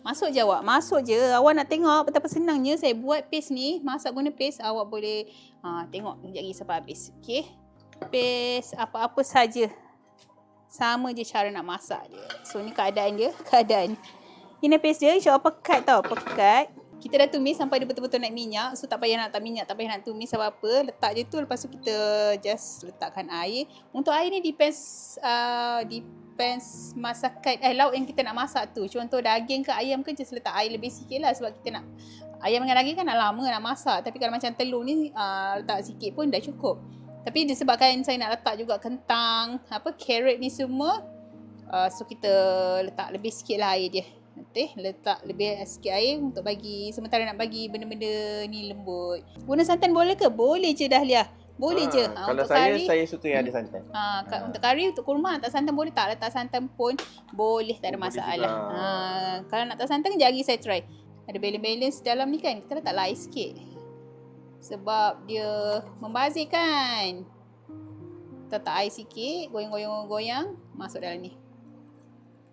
Masuk je awak. Masuk je. Awak nak tengok betapa senangnya saya buat paste ni. Masak guna paste. Awak boleh tengok sekejap lagi sampai habis. Okey. Paste apa-apa saja. Sama je cara nak masak dia. So ni keadaan dia. Ini paste dia. InsyaAllah pekat tau. Pekat. Kita dah tumis sampai dia betul-betul naik minyak. So tak payah nak letak minyak. Tak payah nak tumis apa-apa. Letak je tu. Lepas tu kita just letakkan air. Untuk air ni depends masakan lauk yang kita nak masak tu. Contoh daging ke ayam ke just letak air lebih sikit lah. Sebab kita nak ayam dengan daging kan dah lama nak masak. Tapi kalau macam telur ni letak sikit pun dah cukup. Tapi disebabkan saya nak letak juga kentang, carrot ni semua, so kita letak lebih sikit lah air dia. Okay, letak lebih sikit air untuk bagi, sementara nak bagi benda-benda ni lembut. Guna santan boleh ke? Boleh je Dahlia. Boleh je. Kalau untuk kari, saya suka yang ada santan. Untuk kari, untuk kurma letak santan boleh tak? Letak santan pun boleh, tak ada masalah. Kalau nak letak santan, kejap lagi saya try. Ada balance dalam ni kan, kita letak air sikit. Sebab dia membazir kan. Kita letak air sikit, goyang-goyang, masuk dalam ni.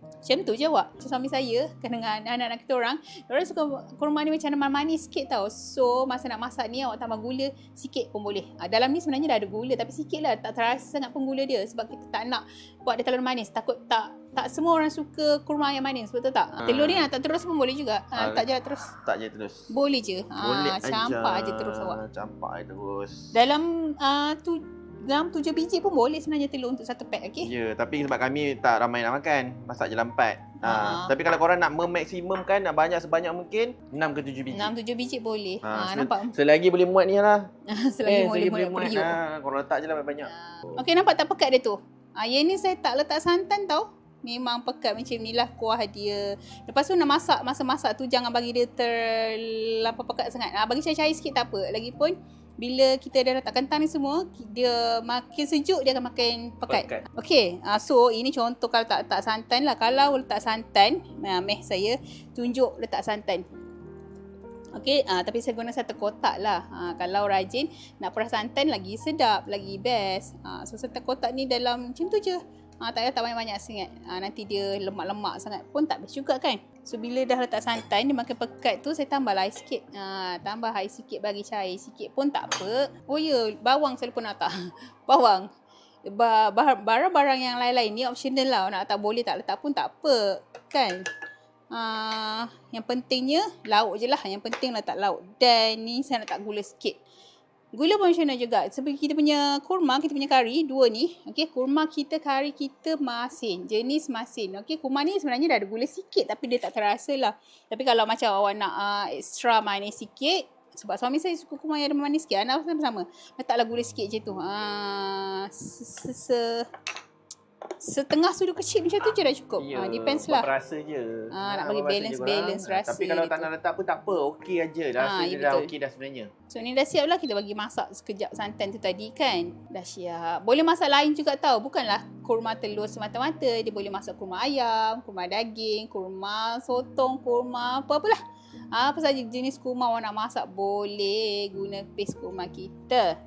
Macam tu je awak. Macam suami saya dengan anak-anak kita orang suka kurma ni macam manis sikit tau. So masa nak masak ni awak tambah gula sikit pun boleh. Dalam ni sebenarnya dah ada gula, tapi sikit lah, tak terasa sangat pun gula dia. Sebab kita tak nak buat dia terlalu manis. Takut tak semua orang suka kurma yang manis, betul tak? Telur ni tak terus pun boleh juga. Tak je terus. Tak je terus. Boleh je. Boleh campak je terus awak. Campak je terus. Dalam 7 biji pun boleh sebenarnya telur untuk satu pack, okey? Ya, tapi sebab kami tak ramai nak makan, masak je 4. Tapi kalau korang nak memaksimumkan, nak banyak sebanyak mungkin, 6 ke 7 biji. 6-7 biji boleh. Nampak? Selagi boleh muat ni lah. Selagi boleh muat. Korang letak je lah banyak. Okey, nampak tak pekat dia tu? Yang ni saya tak letak santan tau. Memang pekat macam ni lah kuah dia. Lepas tu nak masak, masa masak tu jangan bagi dia terlampau pekat sangat. Bagi cair-cair sikit tak apa. Lagipun bila kita dah letak kentang ni semua, dia makin sejuk, dia akan makin pekat. Okey, so ini contoh kalau tak letak santan lah. Kalau letak santan, meh saya tunjuk letak santan. Okey, tapi saya guna satu kotak lah. Kalau rajin nak perah santan lagi sedap, lagi best. So satu kotak ni dalam macam tu je. Tak payah tak banyak-banyak sangat. Nanti dia lemak-lemak sangat pun tak best juga kan. So bila dah letak santan, dia makin pekat tu, saya tambah air sikit. Tambah air sikit, bagi cair sikit pun tak apa. Oh ya, bawang saya lupa nak letak. Bawang. Barang-barang yang lain-lain ni optional lah. Nak letak boleh, tak letak pun tak apa. Kan? Yang pentingnya lauk je lah. Yang penting letak lauk. Dan ni saya nak letak gula sikit. Gula pun macam mana juga. Sebab kita punya kurma, kita punya kari, dua ni. Okay, kurma kita, kari kita masin. Jenis masin. Okay, kurma ni sebenarnya dah ada gula sikit. Tapi dia tak terasa lah. Tapi kalau macam awak nak extra manis sikit. Sebab suami saya suka kurma yang ada manis sikit. Anak sama-sama. Letaklah gula sikit je tu. Setengah sudu kecil macam tu je dah cukup. Depends lah. Rasa je. Nak bagi balance rasa. Tapi kalau tak nak letak pun tak apa. Okey aja. Rasa dia dah okey dah sebenarnya. So ni dah siap lah. Kita bagi masak sekejap santan tu tadi kan. Dah siap. Boleh masak lain juga tau. Bukanlah kurma telur semata-mata. Dia boleh masak kurma ayam, kurma daging, kurma sotong, kurma apa-apalah. Apa saja jenis kurma awak nak masak boleh guna paste kurma kita.